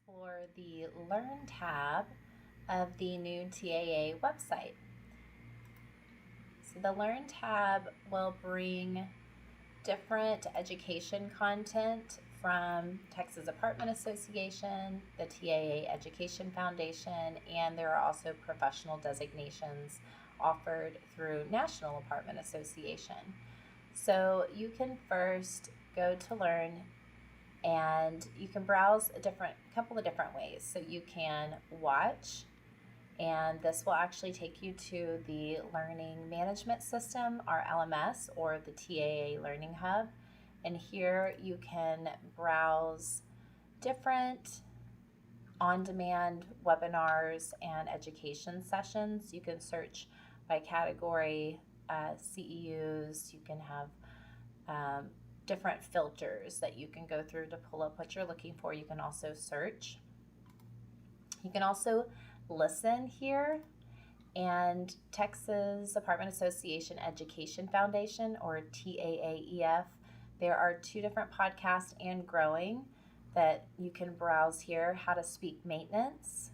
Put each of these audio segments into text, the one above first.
explore the Learn tab of the new TAA website. So the Learn tab will bring different education content from Texas Apartment Association, the TAA Education Foundation, and there are also professional designations offered through National Apartment Association. So you can first go to Learn and you can browse a couple of different ways. So you can watch, and this will actually take you to the Learning Management System, our LMS, or the TAA Learning Hub. And here you can browse different on-demand webinars and education sessions. You can search by category, CEUs. You can have different filters that you can go through to pull up what you're looking for. You can also search. You can also listen here, and Texas Apartment Association Education Foundation, or TAAEF, there are two different podcasts and growing that you can browse here: How to Speak Maintenance,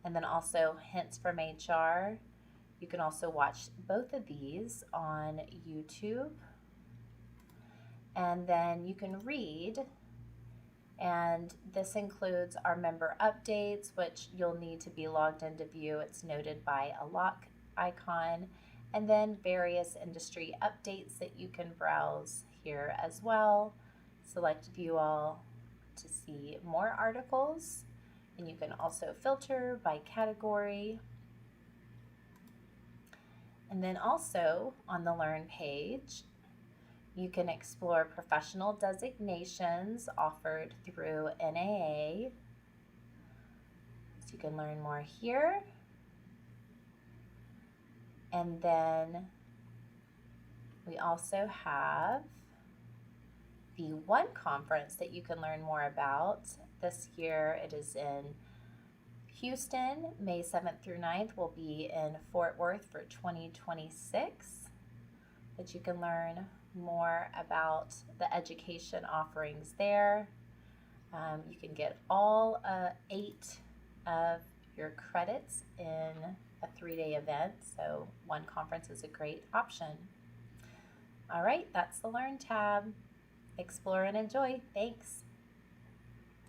and then also Hints from HR. You can also watch both of these on YouTube. And then you can read, and this includes our member updates, which you'll need to be logged in to view. It's noted by a lock icon, and then various industry updates that you can browse here as well. Select View All to see more articles, and you can also filter by category. And then also on the Learn page, you can explore professional designations offered through NAA. So you can learn more here. And then we also have the one conference that you can learn more about. This year it is in Houston, May 7th through 9th. We'll be in Fort Worth for 2026. But you can learn more about the education offerings there. You can get all 8 of your credits in a 3-day event, so one conference is a great option. All right, that's the Learn tab. Explore and enjoy. Thanks.